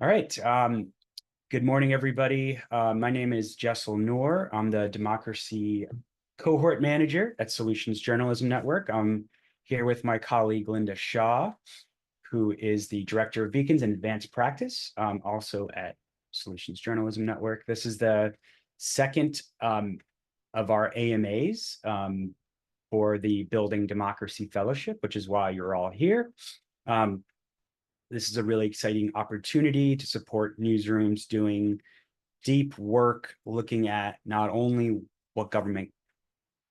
All right. Good morning, everybody. My name is Jessel Noor. I'm the Democracy Cohort Manager at Solutions Journalism Network. I'm here with my colleague, Linda Shaw, who is the Director of Beacons and Advanced Practice, also at Solutions Journalism Network. This is the second of our AMAs for the Building Democracy Fellowship, which is why you're all here. This is a really exciting opportunity to support newsrooms doing deep work, looking at not only what government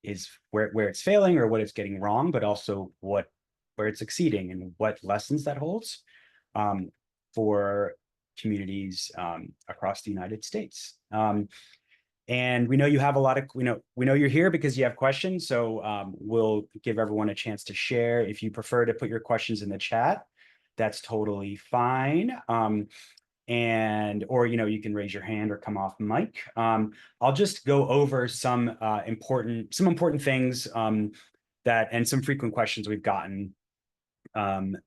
is, where it's failing or what it's getting wrong, but also where it's succeeding and what lessons that holds for communities across the United States. And we know you have a lot of, we know you're here because you have questions. So we'll give everyone a chance to share. If you prefer to put your questions in the chat, that's totally fine. Or you can raise your hand or come off mic. I'll just go over some important things and some frequent questions we've gotten, and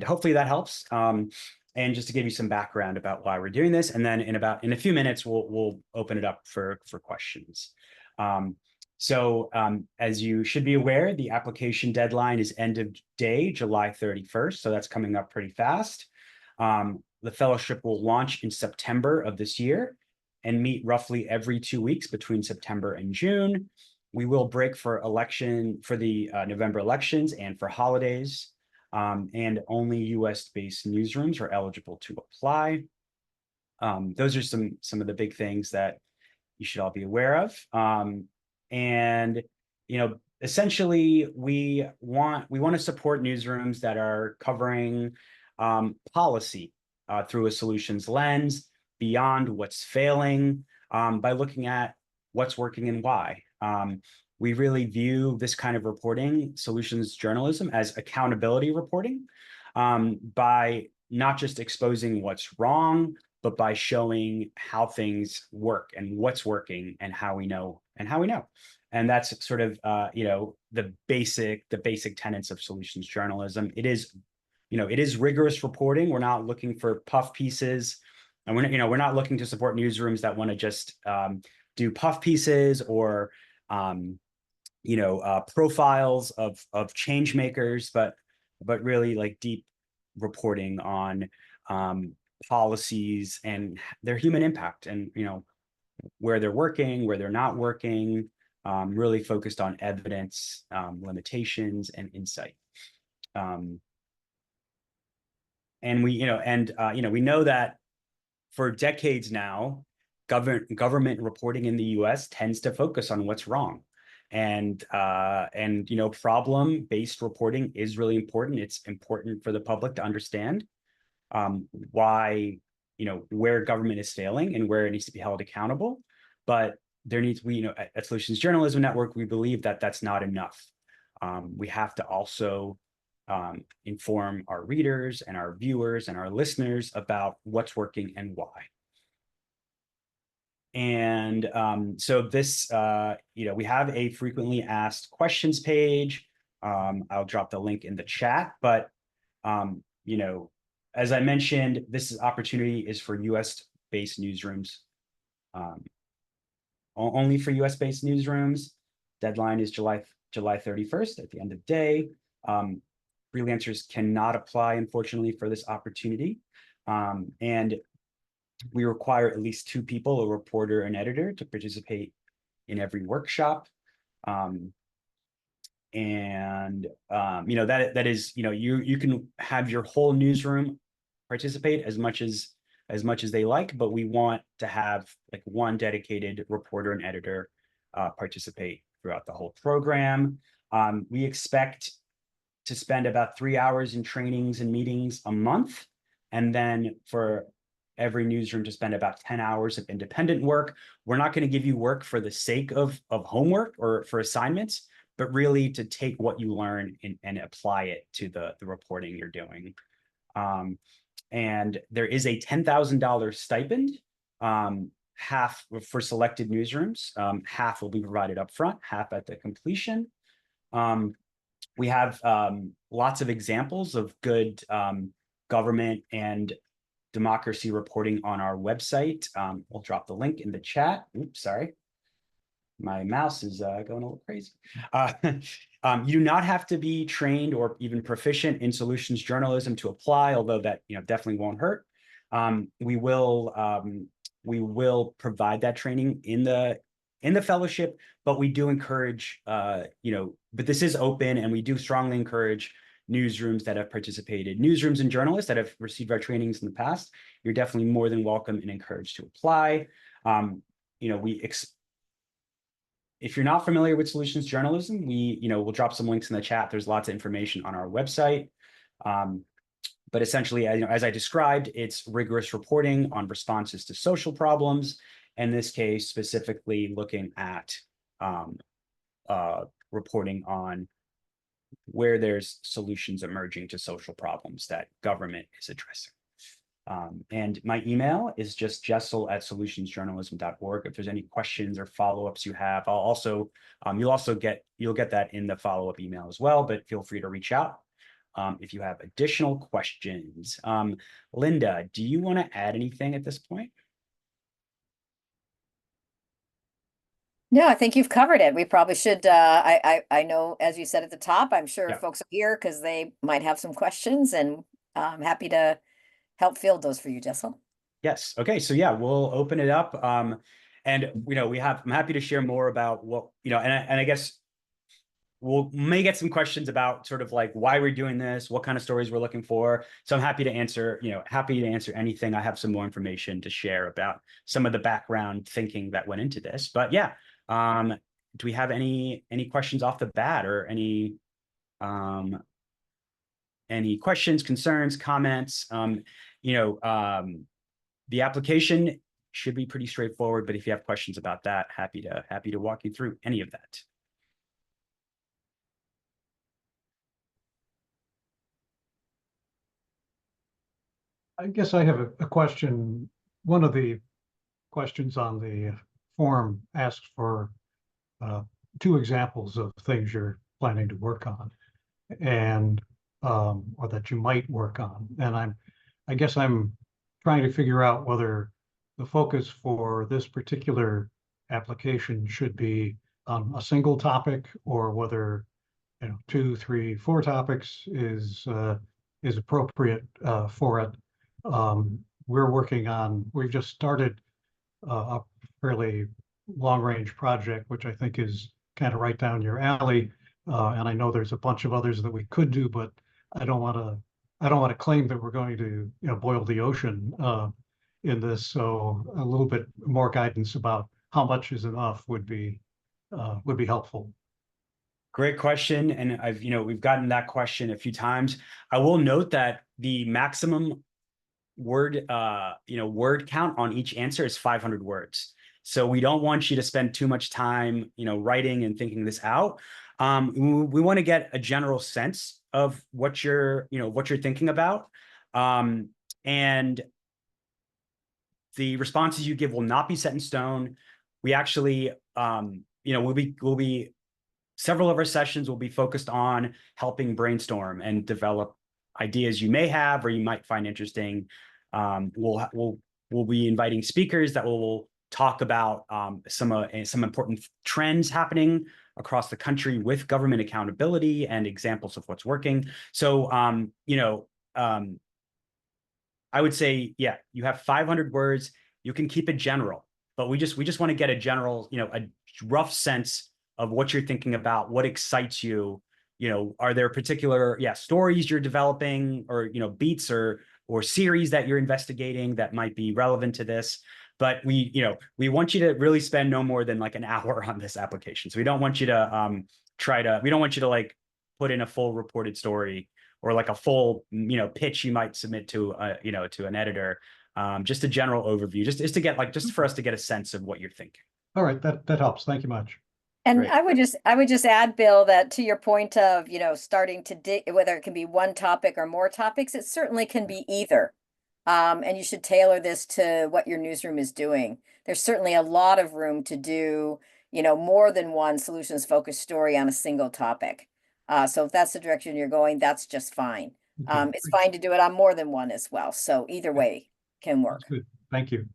hopefully that helps. And just to give you some background about why we're doing this, and then in a few minutes we'll open it up for questions. As you should be aware, the application deadline is end of day, July 31st. So that's coming up pretty fast. The fellowship will launch in September of this year and meet roughly every 2 weeks between September and June. We will break for the November elections and for holidays, and only US-based newsrooms are eligible to apply. Those are some of the big things that you should all be aware of. And essentially, we want to support newsrooms that are covering policy through a solutions lens, beyond what's failing, by looking at what's working and why. We really view this kind of reporting, solutions journalism, as accountability reporting, by not just exposing what's wrong, but by showing how things work and what's working and how we know. And that's sort of the basic tenets of solutions journalism. It is rigorous reporting. We're not looking for puff pieces, and we're not looking to support newsrooms that want to just do puff pieces or profiles of change makers, but really like deep reporting on policies and their human impact, and where they're working, where they're not working, really focused on evidence, limitations, and insight. And we know that for decades now, government reporting in the U.S. tends to focus on what's wrong, and problem-based reporting is really important. It's important for the public to understand why, where government is failing and where it needs to be held accountable. But at Solutions Journalism Network, we believe that that's not enough. We have to also inform our readers and our viewers and our listeners about what's working and why. And so this, we have a frequently asked questions page. I'll drop the link in the chat, but as I mentioned, this opportunity is for US-based newsrooms, only for US-based newsrooms. Deadline is July 31st at the end of day. Freelancers cannot apply, unfortunately, for this opportunity. And we require at least 2 people, a reporter and editor, to participate in every workshop. That is, you can have your whole newsroom participate as much as they like, but we want to have like one dedicated reporter and editor participate throughout the whole program. We expect to spend about 3 hours in trainings and meetings a month, and then for every newsroom to spend about 10 hours of independent work. We're not going to give you work for the sake of homework or for assignments, but really to take what you learn and apply it to the reporting you're doing. And there is a $10,000 stipend, half for selected newsrooms. Half will be provided up front, half at the completion. We have lots of examples of good government and democracy reporting on our website. We'll drop the link in the chat. Oops, sorry. My mouse is going a little crazy. You do not have to be trained or even proficient in solutions journalism to apply, although that definitely won't hurt. We will provide that training in the fellowship, but we do encourage, but this is open, and we do strongly encourage newsrooms that have participated, newsrooms and journalists that have received our trainings in the past. You're definitely more than welcome and encouraged to apply. If you're not familiar with solutions journalism, we'll drop some links in the chat. There's lots of information on our website. But essentially, as I described, it's rigorous reporting on responses to social problems. In this case, specifically looking at reporting on where there's solutions emerging to social problems that government is addressing. And my email is just jessel@solutionsjournalism.org. If there's any questions or follow-ups you have, you'll get that in the follow-up email as well, but feel free to reach out if you have additional questions. Linda, do you want to add anything at this point? No, I think you've covered it. We probably should, I know, as you said at the top, I'm sure folks are here because they might have some questions, and I'm happy to help field those for you, Jessel. Yes. Okay. So yeah, we'll open it up. And I'm happy to share more about what, and I guess we may get some questions about sort of like why we're doing this, what kind of stories we're looking for. So I'm happy to answer anything. I have some more information to share about some of the background thinking that went into this. But yeah, do we have any questions off the bat, or any questions, concerns, comments? The application should be pretty straightforward, but if you have questions about that, happy to walk you through any of that. I guess I have a question. One of the questions on the form asks for 2 examples of things you're planning to work on, and or that you might work on. And I guess I'm trying to figure out whether the focus for this particular application should be on a single topic, or whether 2, 3, 4 topics is appropriate for it. We've just started a fairly long-range project, which I think is kind of right down your alley. And I know there's a bunch of others that we could do, but I don't want to claim that we're going to boil the ocean in this. So a little bit more guidance about how much is enough would be helpful. Great question, and we've gotten that question a few times. I will note that the maximum word count on each answer is 500 words. So we don't want you to spend too much time, writing and thinking this out. We want to get a general sense of what you're thinking about. And the responses you give will not be set in stone. We actually, several of our sessions will be focused on helping brainstorm and develop ideas you may have or you might find interesting. We'll be inviting speakers that will talk about some important trends happening across the country with government accountability and examples of what's working. So, I would say, yeah, you have 500 words. You can keep it general, but we just want to get a general, a rough sense of what you're thinking about, what excites you. Are there particular stories you're developing, or beats or series that you're investigating that might be relevant to this? But we want you to really spend no more than like an hour on this application. So we don't want you to like put in a full reported story, or like a full pitch you might submit to to an editor. Just a general overview, just for us to get a sense of what you're thinking. All right, that helps. Thank you much. And great. I would just add, Bill, that to your point of starting to dig, whether it can be one topic or more topics, it certainly can be either. And you should tailor this to what your newsroom is doing. There's certainly a lot of room to do more than one solutions focused story on a single topic. So if that's the direction you're going, that's just fine. It's fine to do it on more than one as well. So either way. can That's work. good. Thank you.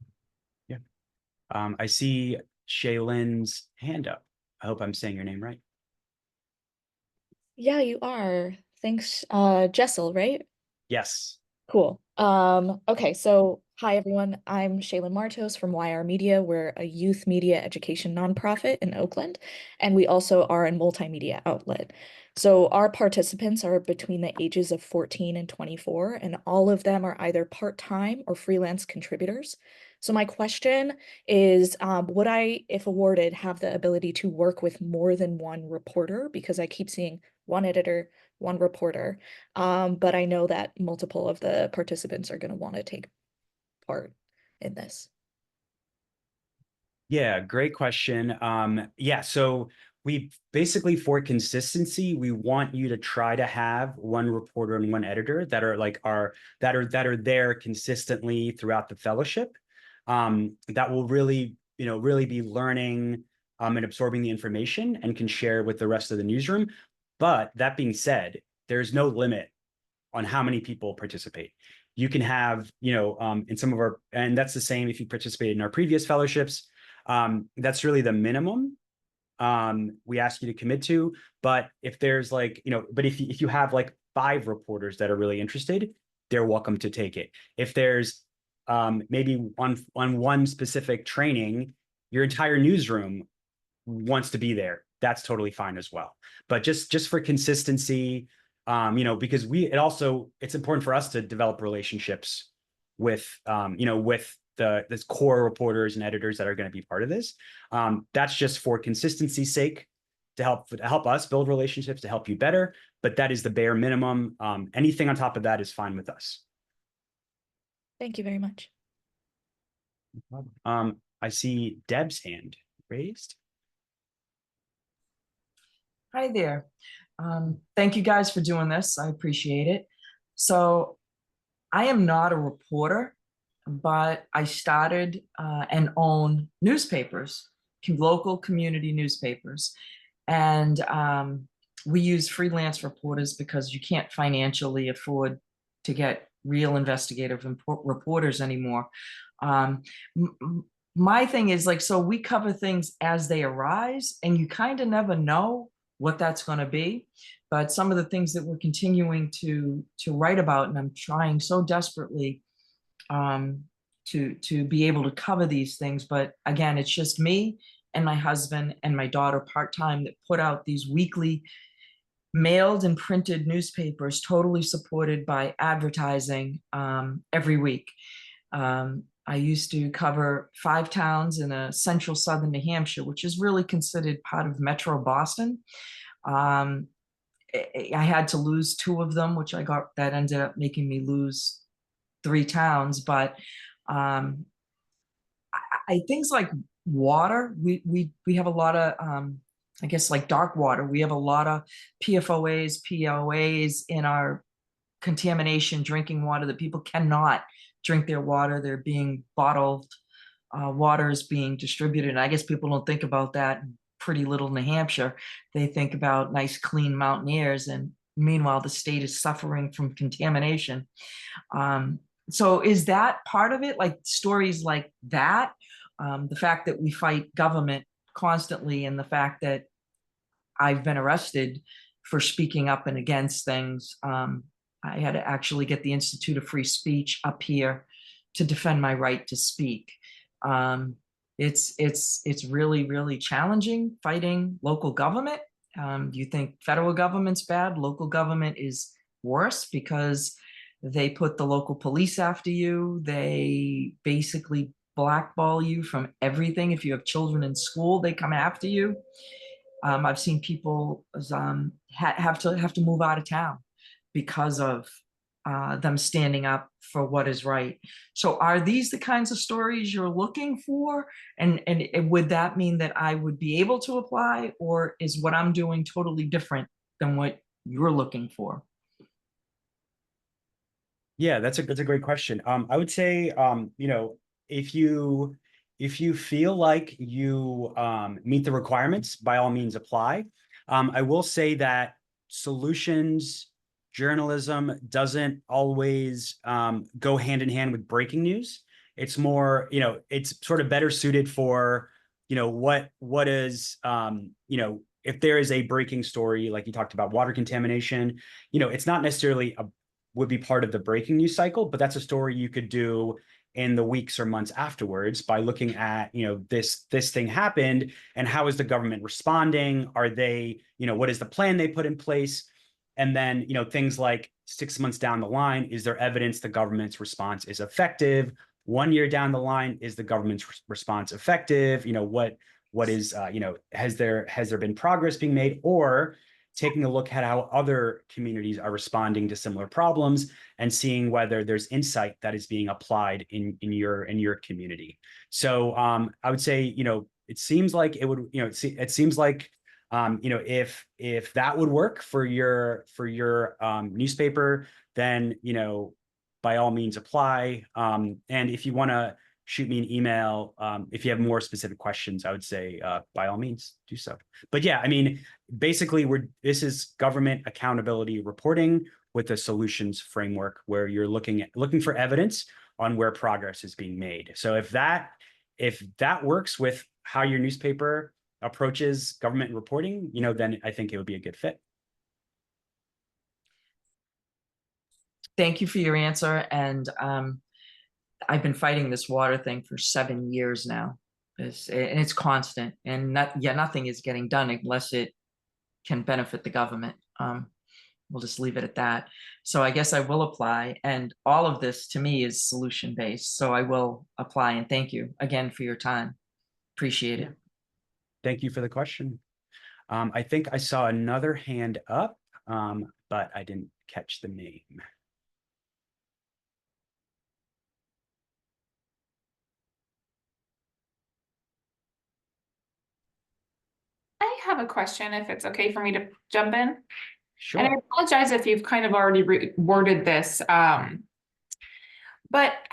I see Shaylin's hand up. I hope I'm saying your name right. Yeah, you are. Thanks, Jessel, right? Yes. Cool. Okay, so hi everyone. I'm Shaylin Martos from YR Media. We're a youth media education nonprofit in Oakland, and we also are a multimedia outlet. So our participants are between the ages of 14 and 24, and all of them are either part-time or freelance contributors. So my question is, would I, if awarded, have the ability to work with more than one reporter? Because I keep seeing one editor, one reporter. But I know that multiple of the participants are going to want to take part in this. Yeah, great question. Yeah, so we basically, for consistency, we want you to try to have one reporter and one editor that are like that are there consistently throughout the fellowship. That will really, really be learning and absorbing the information and can share with the rest of the newsroom. But that being said, there's no limit on how many people participate. You can have, in some of our, and that's the same if you participated in our previous fellowships. That's really the minimum we ask you to commit to. But if there's like, but if you have like 5 reporters that are really interested, they're welcome to take it. If there's maybe on one specific training, your entire newsroom wants to be there, that's totally fine as well. But just for consistency, because it's important for us to develop relationships with with the core reporters and editors that are going to be part of this. That's just for consistency's sake, to help us build relationships, to help you better. But that is the bare minimum. Anything on top of that is fine with us. Thank you very much. I see Deb's hand raised. Hi there. Thank you guys for doing this. I appreciate it. So I am not a reporter, but I started and own newspapers, local community newspapers. And we use freelance reporters because you can't financially afford to get real investigative reporters anymore. My thing is like, so we cover things as they arise, and you kind of never know what that's going to be. But some of the things that we're continuing to write about, and I'm trying so desperately to be able to cover these things. But again, it's just me and my husband and my daughter part-time that put out these weekly mailed and printed newspapers, totally supported by advertising every week. I used to cover 5 towns in a central southern New Hampshire, which is really considered part of Metro Boston. I had to lose 2 of them, that ended up making me lose 3 towns. But things like water, we have a lot of, I guess, like dark water. We have a lot of PFOAs, POAs in our contamination drinking water, that people cannot drink their water. They're being bottled. Water is being distributed. And I guess people don't think about that in pretty little New Hampshire. They think about nice, clean mountain airs. And meanwhile, the state is suffering from contamination. So is that part of it? Like stories like that? The fact that we fight government constantly, and the fact that I've been arrested for speaking up and against things. I had to actually get the Institute of Free Speech up here to defend my right to speak. It's really, really challenging fighting local government. You think federal government's bad? Local government is worse because they put the local police after you. They basically blackball you from everything. If you have children in school, they come after you. I've seen people have to move out of town because of them standing up for what is right. So are these the kinds of stories you're looking for? And would that mean that I would be able to apply, or is what I'm doing totally different than what you're looking for? Yeah, that's a great question. I would say, if you feel like you meet the requirements, by all means apply. I will say that solutions journalism doesn't always go hand in hand with breaking news. It's more, it's sort of better suited for, what is, if there is a breaking story, like you talked about water contamination, it's not necessarily would be part of the breaking news cycle, but that's a story you could do in the weeks or months afterwards by looking at, this thing happened and how is the government responding? Are they, what is the plan they put in place? And then, things like 6 months down the line, is there evidence the government's response is effective? 1 year down the line, is the government's response effective? What is, has there been progress being made? Or taking a look at how other communities are responding to similar problems and seeing whether there's insight that is being applied in your community. So I would say, it seems like it would, it seems like, if that would work for your newspaper, then, by all means apply. And if you want to shoot me an email, if you have more specific questions, I would say, by all means do so. But yeah, I mean, basically this is government accountability reporting with a solutions framework where you're looking for evidence on where progress is being made. So if that works with how your newspaper approaches government reporting, then I think it would be a good fit. Thank you for your answer. And I've been fighting this water thing for 7 years now. And it's constant, and nothing is getting done unless it can benefit the government. We'll just leave it at that. So I guess I will apply, and all of this to me is solution based. So I will apply, and thank you again for your time. Appreciate it. Thank you for the question. I think I saw another hand up, but I didn't catch the name. I have a question, if it's okay for me to jump in. Sure. And I apologize if you've kind of already worded this. But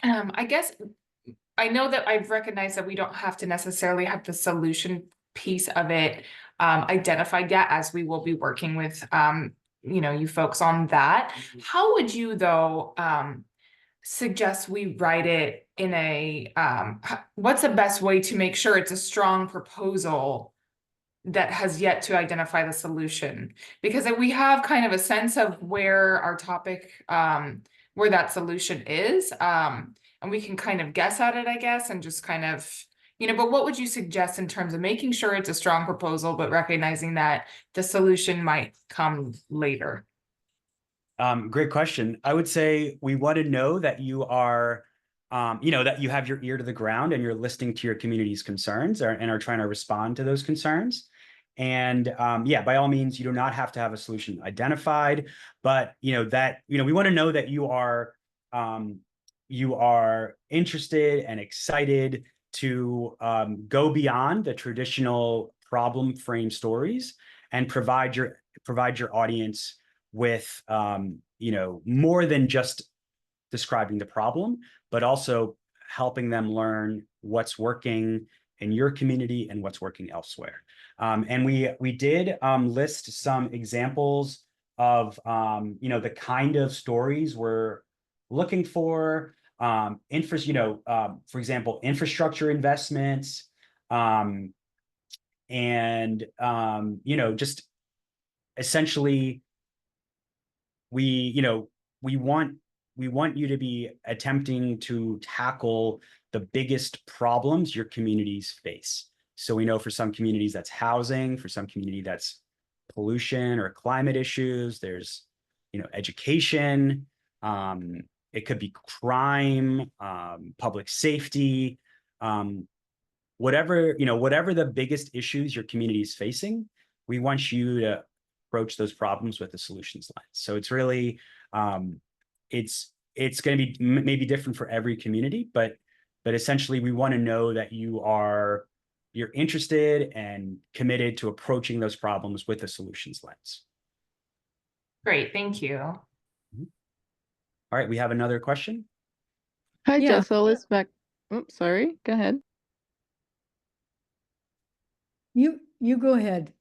I guess I know that I've recognized that we don't have to necessarily have the solution piece of it identified yet, as we will be working with you folks on that. How would you though suggest we write it in a what's the best way to make sure it's a strong proposal that has yet to identify the solution? Because we have kind of a sense of where our topic, where that solution is, and we can kind of guess at it, I guess, and just kind of, but what would you suggest in terms of making sure it's a strong proposal, but recognizing that the solution might come later? Great question. I would say we want to know that you are, that you have your ear to the ground and you're listening to your community's concerns and are trying to respond to those concerns. And yeah, by all means, you do not have to have a solution identified, but we want to know that you are interested and excited to go beyond the traditional problem frame stories and provide your audience with more than just describing the problem, but also helping them learn what's working in your community and what's working elsewhere. And we did list some examples of the kind of stories we're looking for. For example, infrastructure investments, and just essentially we want you to be attempting to tackle the biggest problems your communities face. So we know for some communities that's housing, for some community that's pollution or climate issues. There's, education. It could be crime, public safety, whatever the biggest issues your community is facing. We want you to approach those problems with a solutions lens. So it's really, it's going to be maybe different for every community, but essentially we want to know that you're interested and committed to approaching those problems with a solutions lens. Great, thank you. All right, we have another question. Hi, Yeah. Jessel, it's back. Oh, sorry, go ahead. You go ahead.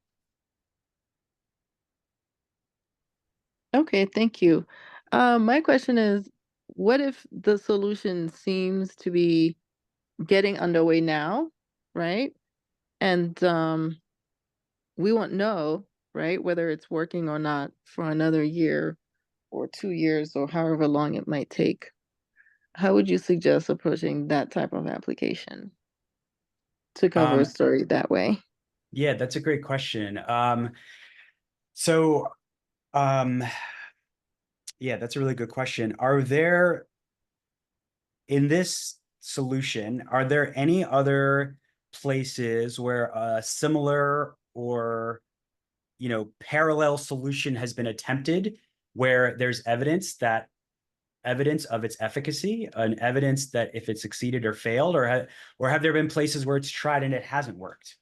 Okay, thank you. My question is, what if the solution seems to be getting underway now, right? And we won't know, right, whether it's working or not for another year or 2 years or however long it might take. How would you suggest approaching that type of application to cover a Um, story that way? yeah, that's a great question. So, um, yeah, that's a really good question. Are there, in this solution, are there any other places where a similar or, parallel solution has been attempted, where there's evidence of its efficacy, and evidence that if it succeeded or failed, or have there been places where it's tried and it hasn't worked?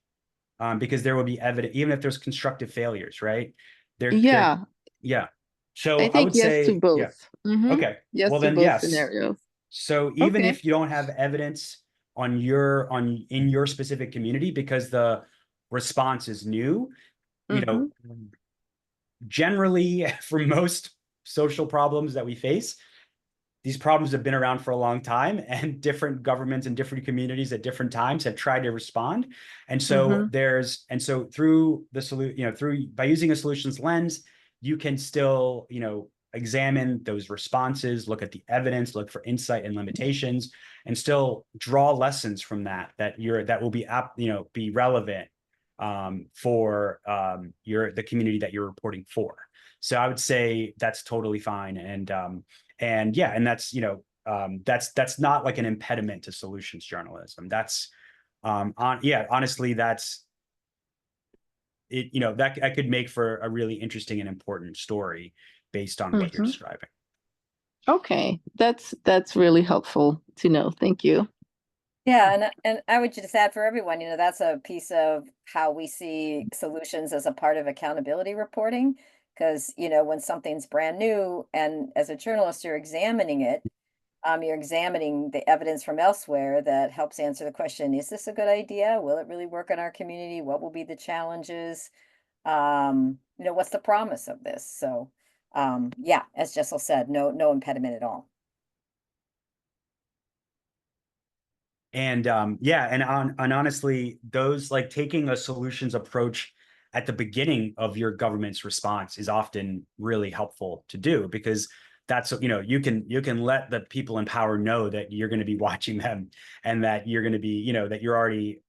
Because there will be evidence, even if there's constructive failures, right? There, Yeah, yeah. So I I think would yes to say, yeah. both. Okay. Yes Well, to then, both yes. scenarios. So even Okay. if you don't have evidence in your specific community, because the response is new, you know, generally for most social problems that we face, these problems have been around for a long time, and different governments and different communities at different times have tried to respond. And so through the solution, by using a solutions lens, you can still, examine those responses, look at the evidence, look for insight and limitations, and still draw lessons from that will be relevant for the community that you're reporting for. So I would say that's totally fine. And yeah, and that's not like an impediment to solutions journalism. That's honestly, that's it, that could make for a really interesting and important story based on what you're describing. Okay, that's really helpful to know. Thank you. Yeah, and I would just add for everyone, that's a piece of how we see solutions as a part of accountability reporting. Because, when something's brand new and as a journalist, you're examining it, you're examining the evidence from elsewhere that helps answer the question, is this a good idea? Will it really work in our community? What will be the challenges? What's the promise of this? So, yeah, as Jessel said, no impediment at all. And yeah, and honestly, those, like, taking a solutions approach at the beginning of your government's response is often really helpful to do, because that's, you can let the people in power know that you're going to be watching them, and that you're going to be, that you're already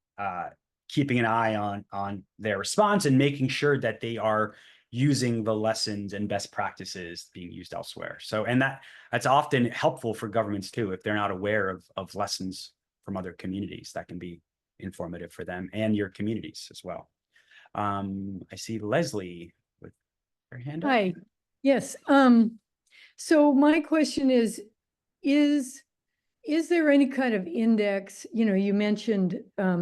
keeping an eye on their response, and making sure that they are using the lessons and best practices being used elsewhere. So, and that's often helpful for governments too, if they're not aware of lessons from other communities. That can be informative for them and your communities as well. I see Leslie with her hand up. Hi, yes. So my question is there any kind of index? You mentioned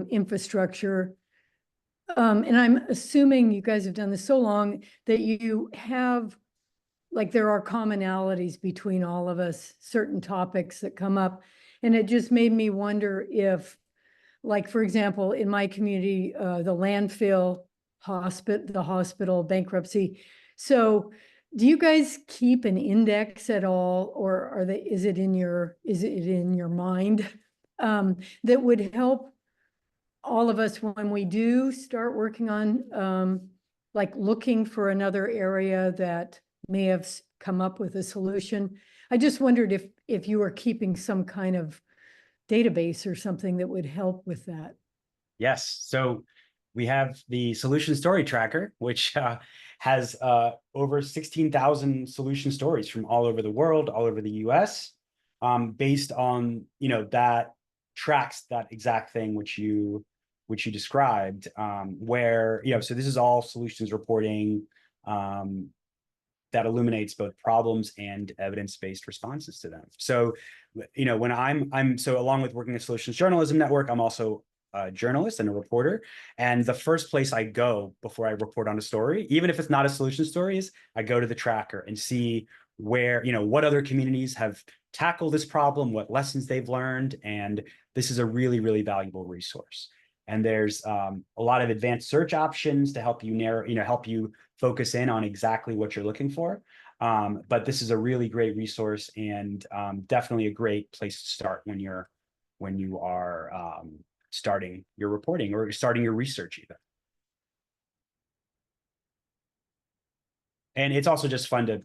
infrastructure. And I'm assuming you guys have done this so long that you have, like, there are commonalities between all of us, certain topics that come up. And it just made me wonder if, like, for example, in my community, the landfill, the hospital bankruptcy. So do you guys keep an index at all, or is it in your mind that would help all of us when we do start working on like looking for another area that may have come up with a solution? I just wondered if you were keeping some kind of database or something that would help with that. Yes. So we have the solution story tracker, which has over 16,000 solution stories from all over the world, all over the US, based on, that tracks that exact thing which you described, where, so this is all solutions reporting that illuminates both problems and evidence-based responses to them. So, when so along with working at Solutions Journalism Network, I'm also a journalist and a reporter. And the first place I go before I report on a story, even if it's not a solution story, is I go to the tracker and see where, what other communities have tackled this problem, what lessons they've learned. And this is a really, really valuable resource. And there's a lot of advanced search options to help you narrow, help you focus in on exactly what you're looking for. But this is a really great resource and definitely a great place to start when you are starting your reporting or starting your research even. And it's also just fun to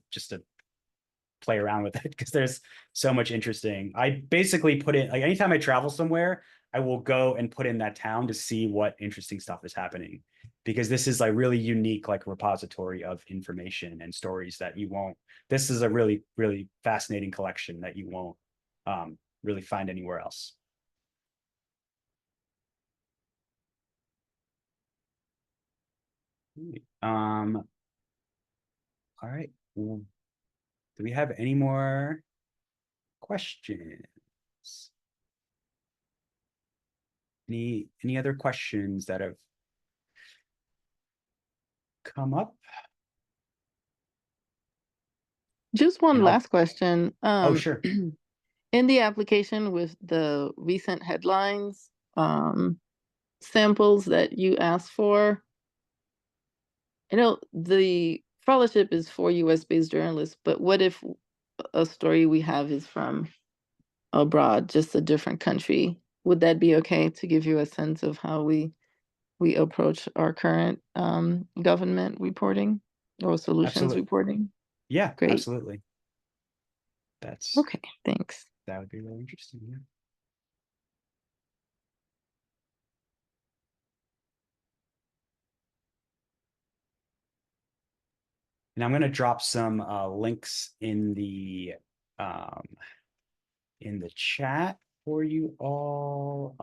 play around with it because there's so much interesting. I basically put in, like, anytime I travel somewhere, I will go and put in that town to see what interesting stuff is happening, because this is like really unique, like, repository of information and stories that you won't, this is a really, really fascinating collection that you won't really find anywhere else. All right. Well, do we have any more questions? Any other questions that have come up? Just one And I'll- last question. Oh, sure. In the application with the recent headlines, samples that you asked for, I know the fellowship is for US-based journalists, but what if a story we have is from abroad, just a different country? Would that be okay to give you a sense of how we approach our current government reporting or solutions Absolutely. reporting? Yeah, Great. absolutely. That's Okay, thanks. That would be really interesting. Yeah. And I'm going to drop some links in the chat for you all.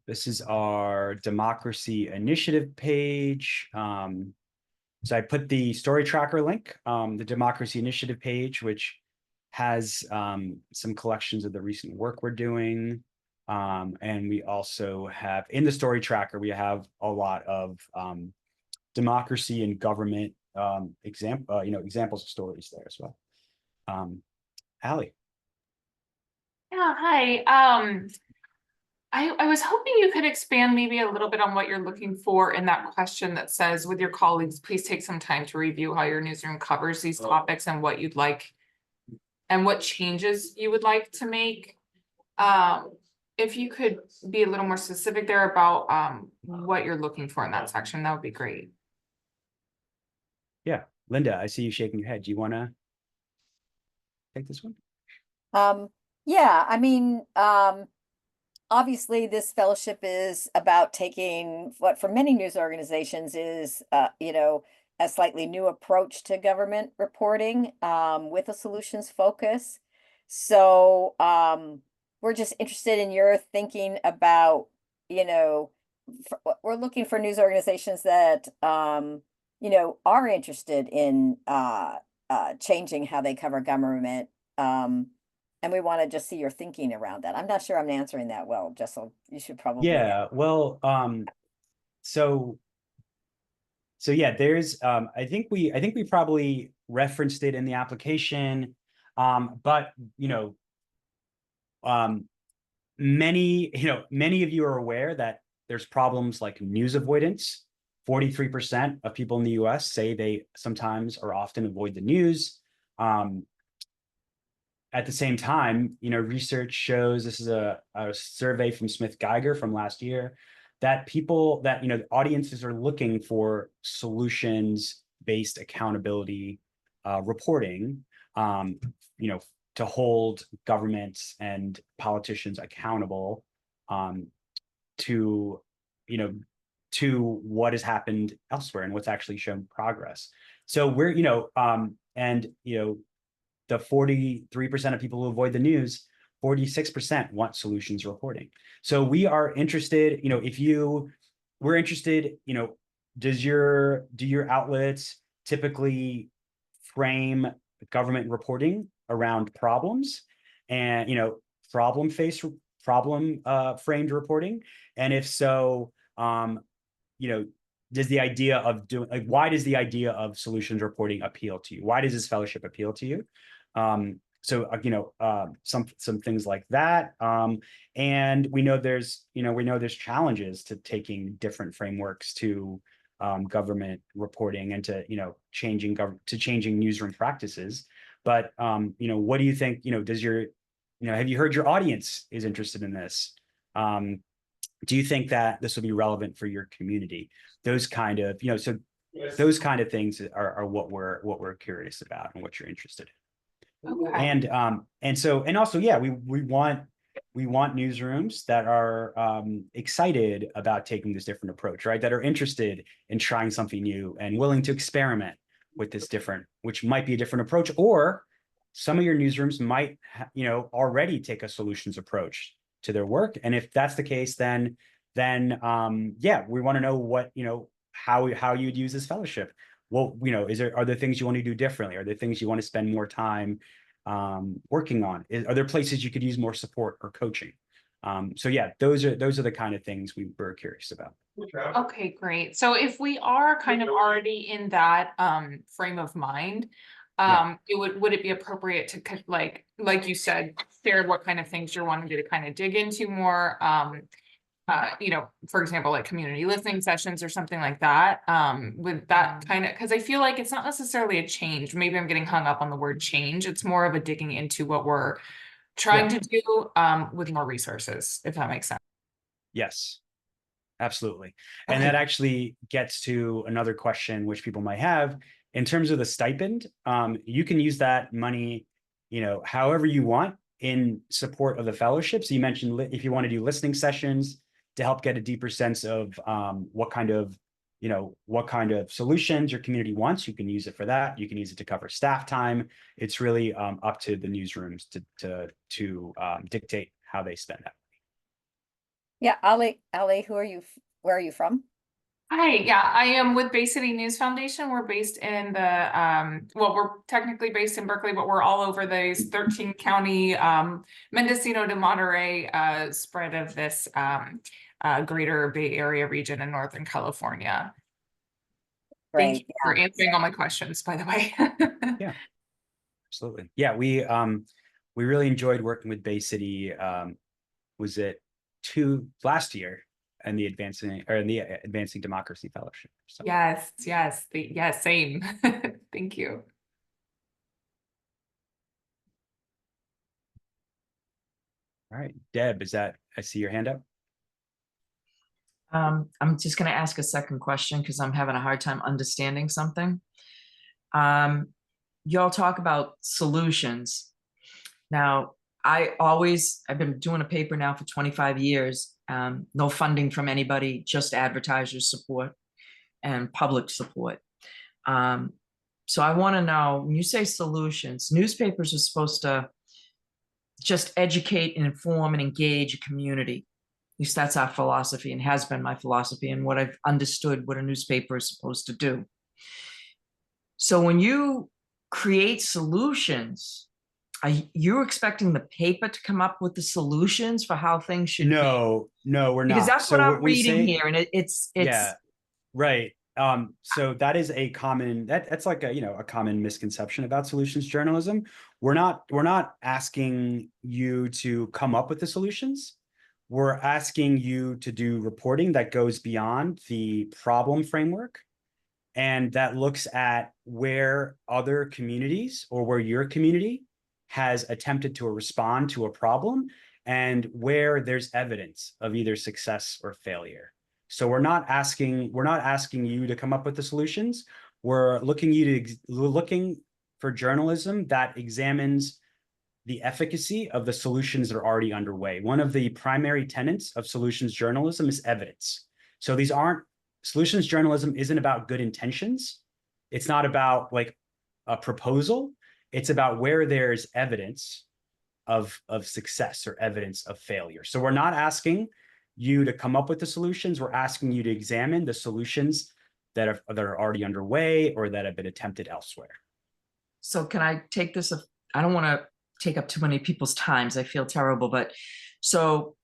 This is our democracy initiative page. So I put the story tracker link, the democracy initiative page, which has some collections of the recent work we're doing. And we also have in the story tracker, we have a lot of democracy and government examples of stories there as well. Allie. Yeah, hi. I was hoping you could expand maybe a little bit on what you're looking for in that question that says, with your colleagues, please take some time to review how your newsroom covers these topics and what you'd like and what changes you would like to make. If you could be a little more specific there about what you're looking for in that section, that would be great. Yeah, Linda, I see you shaking your head. Do you want to take this one? Yeah, I mean, obviously this fellowship is about taking what for many news organizations is, a slightly new approach to government reporting, with a solutions focus. So, we're just interested in your thinking about, we're looking for news organizations that, are interested in, changing how they cover government. And we want to just see your thinking around that. I'm not sure I'm answering that well, Jessel. You should probably. Yeah, well, so yeah, there's I think we probably referenced it in the application. But many of you are aware that there's problems like news avoidance. 43% of people in the US say they sometimes or often avoid the news. At the same time, research shows, this is a survey from Smith Geiger from last year, that audiences are looking for solutions-based accountability reporting, to hold governments and politicians accountable to what has happened elsewhere and what's actually shown progress. So we're, the 43% of people who avoid the news, 46% want solutions reporting. So we are interested, we're interested, do your outlets typically frame government reporting around problems and, problem framed reporting? And if so, does the idea of why does the idea of solutions reporting appeal to you? Why does this fellowship appeal to you? Some things like that. And we know there's challenges to taking different frameworks to government reporting and to, changing newsroom practices. But, what do you think, does your, have you heard your audience is interested in this? Do you think that this will be relevant for your community? Those kind of, so those kind of things are what we're curious about and what you're interested in. Okay. And also, yeah, we want newsrooms that are excited about taking this different approach, right? That are interested in trying something new and willing to experiment with this different, which might be a different approach, or some of your newsrooms might, already take a solutions approach to their work. And if that's the case, then yeah, we want to know what, how you'd use this fellowship. Well, are there things you want to do differently? Are there things you want to spend more time working on? Are there places you could use more support or coaching? So yeah, those are the kind of things we were curious about. Okay, great. So if we are kind of already in that frame of mind, would it be appropriate to like you said, share what kind of things you're wanting to kind of dig into more? For example, like community listening sessions or something like that. With that kind of, because I feel like it's not necessarily a change. Maybe I'm getting hung up on the word change. It's more of a digging into what we're trying to do with more resources, if that makes sense. Yes, absolutely. And that actually gets to another question which people might have in terms of the stipend. You can use that money, however you want in support of the fellowship. So you mentioned if you want to do listening sessions to help get a deeper sense of what kind of solutions your community wants, you can use it for that. You can use it to cover staff time. It's really up to the newsrooms to dictate how they spend that. Yeah, Ali, where are you from? Hi, yeah, I am with Bay City News Foundation. We're based in the, we're technically based in Berkeley, but we're all over these 13 county, Mendocino to Monterey spread of this greater Bay Area region in Northern California. Thank you for answering all my questions, by the way. Yeah, absolutely. Yeah, we really enjoyed working with Bay City. Was it last year? And the Advancing Democracy Fellowship. So. Yes, same. Thank you. All right, Deb, I see your hand up. I'm just going to ask a second question because I'm having a hard time understanding something. Y'all talk about solutions. Now, I've been doing a paper now for 25 years. No funding from anybody, just advertiser support and public support. So I want to know, when you say solutions, newspapers are supposed to just educate and inform and engage a community. At least that's our philosophy and has been my philosophy and what I've understood what a newspaper is supposed to do. So when you create solutions, are you expecting the paper to come up with the solutions for how things should be? No, we're not. Because that's what I'm reading here, and it's yeah, right. So that is a common that's like a common misconception about solutions journalism. We're not asking you to come up with the solutions. We're asking you to do reporting that goes beyond the problem framework and that looks at where other communities or where your community has attempted to respond to a problem and where there's evidence of either success or failure. So we're not asking you to come up with the solutions. We're looking for journalism that examines the efficacy of the solutions that are already underway. One of the primary tenets of solutions journalism is evidence. So solutions journalism isn't about good intentions. It's not about like a proposal. It's about where there's evidence of success or evidence of failure. So we're not asking you to come up with the solutions. We're asking you to examine the solutions that are already underway or that have been attempted elsewhere. So can I take this? I don't want to take up too many people's times. I feel terrible, but so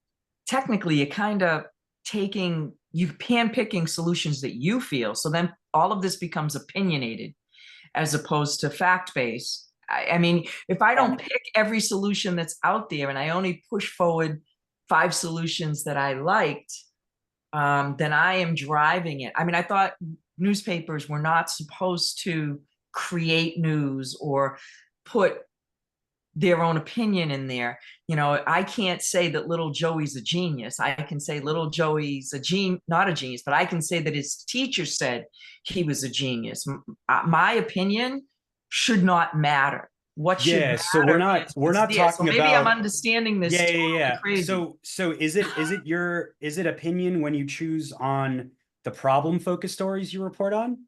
technically you're kind of handpicking solutions that you feel. So then all of this becomes opinionated as opposed to fact-based. I mean, if I don't pick every solution that's out there and I only push forward 5 solutions that I liked, then I am driving it. I mean, I thought newspapers were not supposed to create news or put their own opinion in there. You know, I can't say that little Joey's a genius. I can say little Joey's not a genius, but I can say that his teacher said he was a genius. My opinion should not matter. What should Yeah, so matter we're is not what's there. So talking maybe I'm about, understanding this yeah, totally yeah, yeah. crazy. So is it opinion when you choose on the problem focused stories you report on?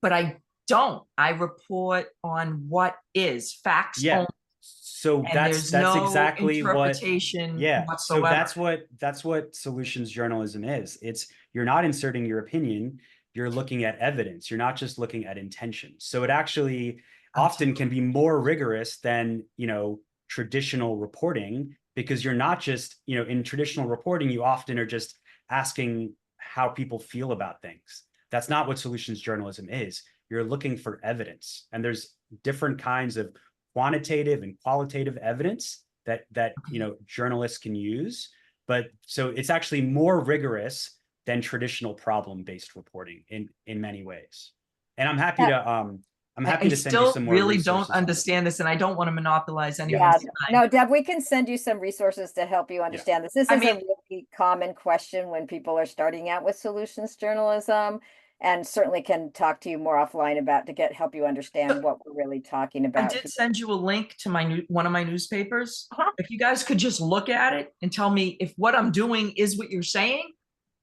But I don't. I report on what is facts Yeah. only, So and that's there's no exactly what, interpretation yeah. So whatsoever. that's what solutions journalism is. It's, you're not inserting your opinion, you're looking at evidence. You're not just looking at intention. So it actually often can be more rigorous than, you know, traditional reporting, because you're not just, you know, in traditional reporting, you often are just asking how people feel about things. That's not what solutions journalism is. You're looking for evidence, and there's different kinds of quantitative and qualitative evidence that you know, journalists can use. But so it's actually more rigorous than traditional problem-based reporting in many ways. And I'm happy to I send you still some more really resources don't on it. understand this, and I don't want to monopolize Yeah, anyone's time. no, Deb, we can send you some resources to help you understand this. This I is a mean- really common question when people are starting out with solutions journalism, and certainly can talk to you more offline about to help you understand what we're really talking I about. did send you a link to one of my newspapers. If you guys could just look at it and tell me if what I'm doing is what you're saying,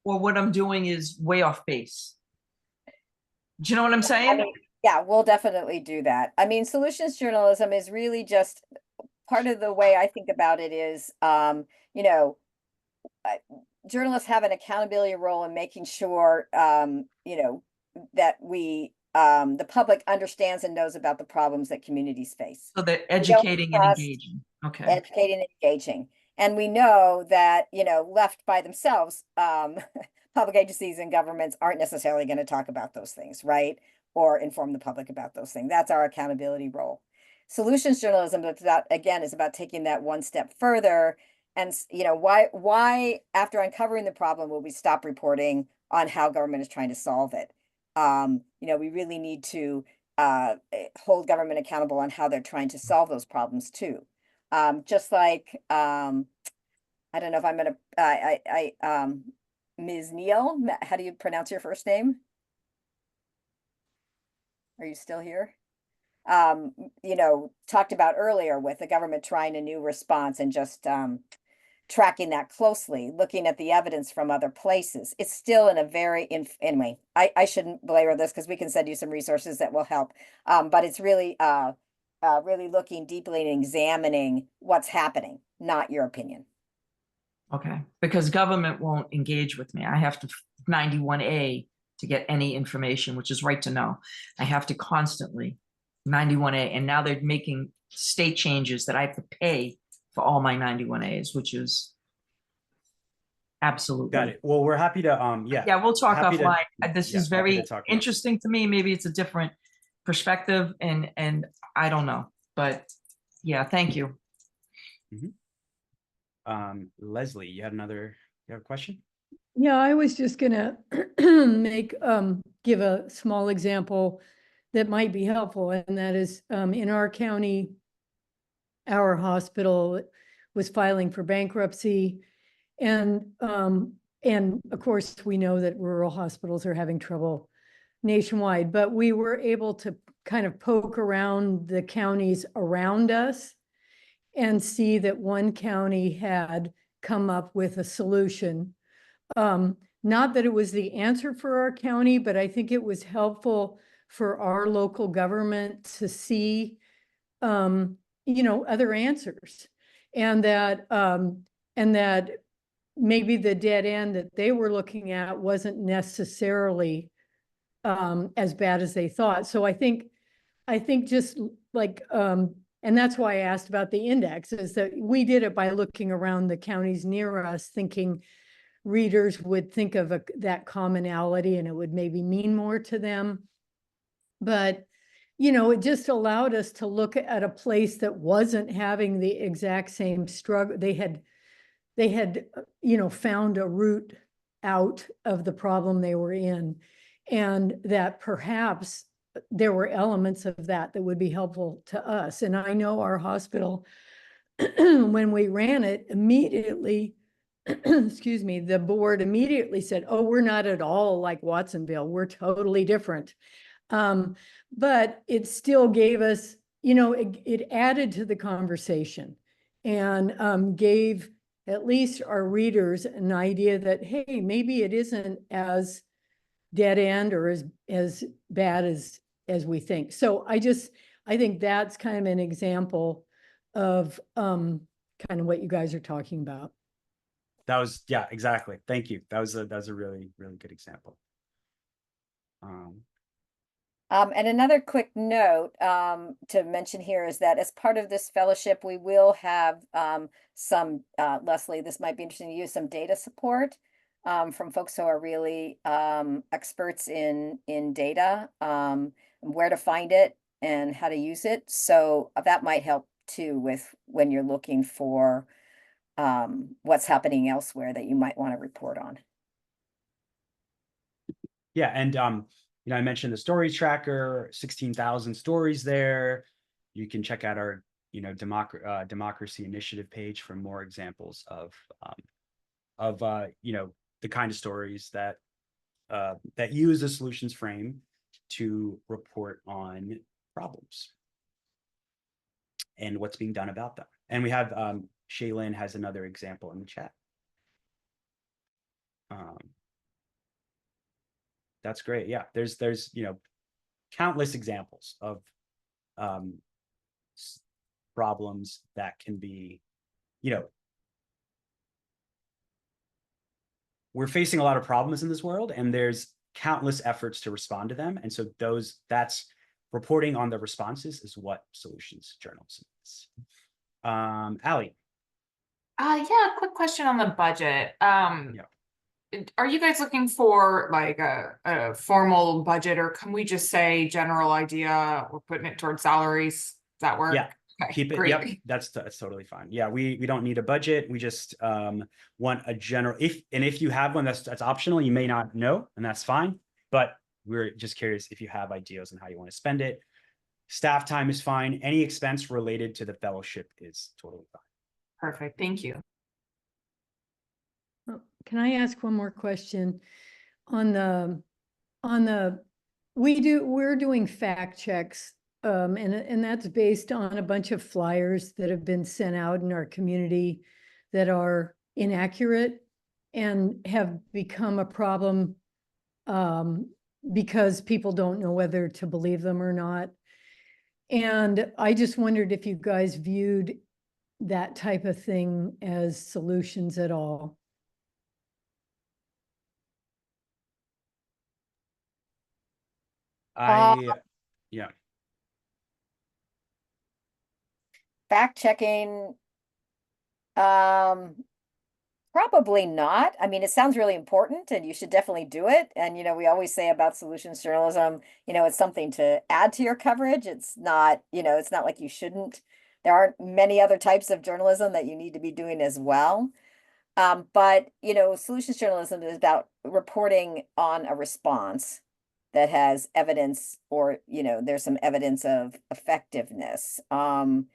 or what I'm doing is way off base. Do you know what I'm I saying? mean, yeah, we'll definitely do that. I mean, solutions journalism is really just part of the way I think about it is, you know, journalists have an accountability role in making sure, you know, that the public understands and knows about the problems that communities face. So they're We don't educating and trust- engaging. Okay. Educating and engaging. And we know that, you know, left by themselves, public agencies and governments aren't necessarily going to talk about those things, right? Or inform the public about those things. That's our accountability role. Solutions journalism, again, is about taking that one step further. And, you know, why after uncovering the problem will we stop reporting on how government is trying to solve it? You know, we really need to hold government accountable on how they're trying to solve those problems too. Just like, I don't know if I'm gonna, Ms. Neal, how do you pronounce your first name? Are you still here? You know, talked about earlier with the government trying a new response and just tracking that closely, looking at the evidence from other places. It's still in a very, anyway, I shouldn't belabor this because we can send you some resources that will help. But it's really, really looking deeply and examining what's happening, not your opinion. Okay. Because government won't engage with me. I have to 91A to get any information, which is right to know. I have to constantly 91A, and now they're making state changes that I have to pay for all my 91As, which is absolutely. Got it. Well, we're happy to, Yeah, we'll talk happy to- offline. This yeah, is happy to very talk more. interesting to me. Maybe it's a different perspective, and I don't know, but yeah, thank you. Leslie, you have a question? Yeah, I was just gonna give a small example that might be helpful, and that is, in our county, our hospital was filing for bankruptcy. And of course, we know that rural hospitals are having trouble nationwide, but we were able to kind of poke around the counties around us and see that one county had come up with a solution. Not that it was the answer for our county, but I think it was helpful for our local government to see, you know, other answers. And that maybe the dead end that they were looking at wasn't necessarily as bad as they thought. So I think just like, and that's why I asked about the index, is that we did it by looking around the counties near us, thinking readers would think of that commonality and it would maybe mean more to them. But, you know, it just allowed us to look at a place that wasn't having the exact same struggle. They had, you know, found a route out of the problem they were in. And that perhaps there were elements of that that would be helpful to us. And I know our hospital, when we ran it immediately, excuse me, the board immediately said, oh, we're not at all like Watsonville. We're totally different. But it still gave us, it added to the conversation and gave at least our readers an idea that, hey, maybe it isn't as dead end or as bad as we think. So I think that's kind of an example of kind of what you guys are talking about. That was, yeah, exactly. Thank you. That was a really, really good example. And another quick note to mention here is that as part of this fellowship, we will have some, Leslie, this might be interesting to you, some data support from folks who are really experts in data, where to find it and how to use it. So that might help too with when you're looking for what's happening elsewhere that you might want to report on. Yeah, and I mentioned the stories tracker, 16,000 stories there. You can check out our democracy initiative page for more examples of the kind of stories that use the solutions frame to report on problems and what's being done about them. And we have Shaylin has another example in the chat. That's great. Yeah, there's countless examples of problems that can be, we're facing a lot of problems in this world, and there's countless efforts to respond to them. And so that's reporting on the responses is what solutions journalism is. Allie. Yeah, quick question on the budget. Are you guys looking for like a formal budget, or can we just say general idea, we're putting it towards salaries? Does that work? Yeah. Okay, Keep it. great. Yep. That's totally fine. Yeah. We don't need a budget. We just want a general, if you have one that's optional, you may not know, and that's fine. But we're just curious if you have ideas on how you want to spend it. Staff time is fine. Any expense related to the fellowship is totally fine. Perfect. Thank you. Can I ask one more question? We're doing fact checks, and that's based on a bunch of flyers that have been sent out in our community that are inaccurate and have become a problem because people don't know whether to believe them or not. And I just wondered if you guys viewed that type of thing as solutions at all. Yeah. Fact checking, probably not. I mean, it sounds really important and you should definitely do it. And, we always say about solutions journalism, it's something to add to your coverage. It's not, it's not like you shouldn't. There aren't many other types of journalism that you need to be doing as well. But, solutions journalism is about reporting on a response that has evidence or, there's some evidence of effectiveness. And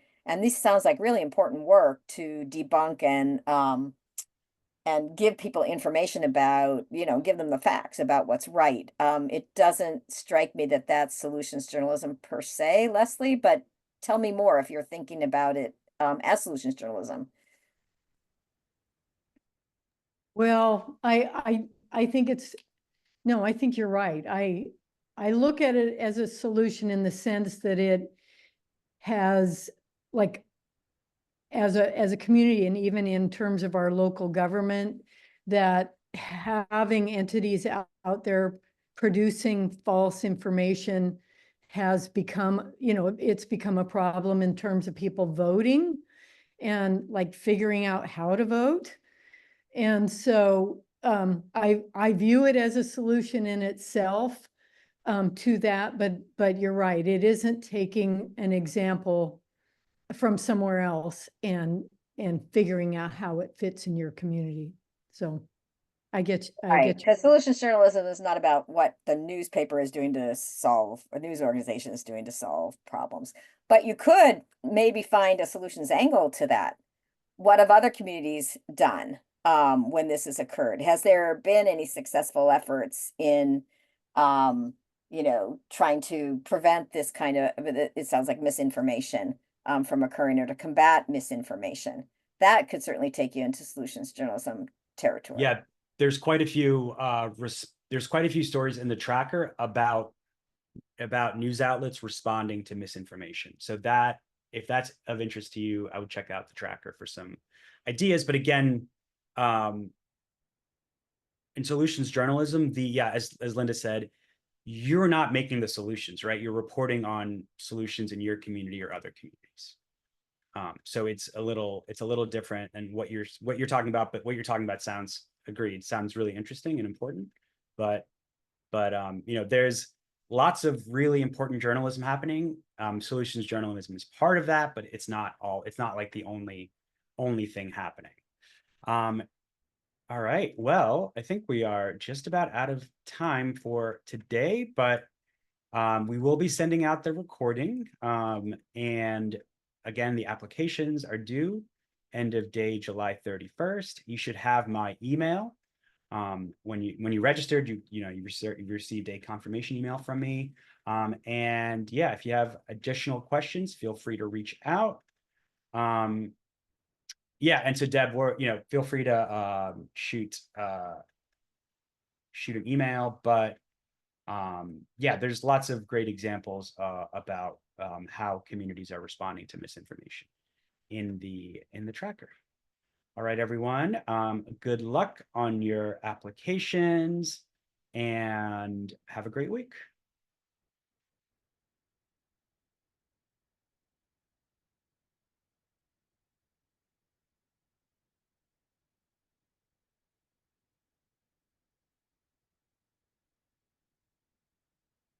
this sounds like really important work to debunk and give people information about, give them the facts about what's right. It doesn't strike me that that's solutions journalism per se, Leslie, but tell me more if you're thinking about it as solutions journalism. Well, I think I think you're right. I look at it as a solution in the sense that it has, like, as a community, and even in terms of our local government, that having entities out there producing false information has become, it's become a problem in terms of people voting and like figuring out how to vote. And so I view it as a solution in itself to that, but you're right, it isn't taking an example from somewhere else and figuring out how it fits in your community. So I get Right, you. because solutions journalism is not about what the newspaper is doing to solve, a news organization is doing to solve problems. But you could maybe find a solutions angle to that. What have other communities done when this has occurred? Has there been any successful efforts in trying to prevent this kind of, it sounds like misinformation from occurring, or to combat misinformation? That could certainly take you into solutions journalism territory. Yeah, there's quite a few there's quite a few stories in the tracker about news outlets responding to misinformation. So that, if that's of interest to you, I would check out the tracker for some ideas. But again, in solutions journalism, as Linda said, you're not making the solutions, right? You're reporting on solutions in your community or other communities. So it's a little different than what you're talking about, but what you're talking about sounds really interesting and important. But there's lots of really important journalism happening. Solutions journalism is part of that, but it's not like the only thing happening. All right, well, I think we are just about out of time for today, but we will be sending out the recording. And again, the applications are due end of day July 31st. You should have my email. When you registered, you received a confirmation email from me. And yeah, if you have additional questions, feel free to reach out. Yeah, and so Deb, feel free to shoot an email, but yeah, there's lots of great examples about how communities are responding to misinformation in the tracker. All right, everyone. Good luck on your applications and have a great week.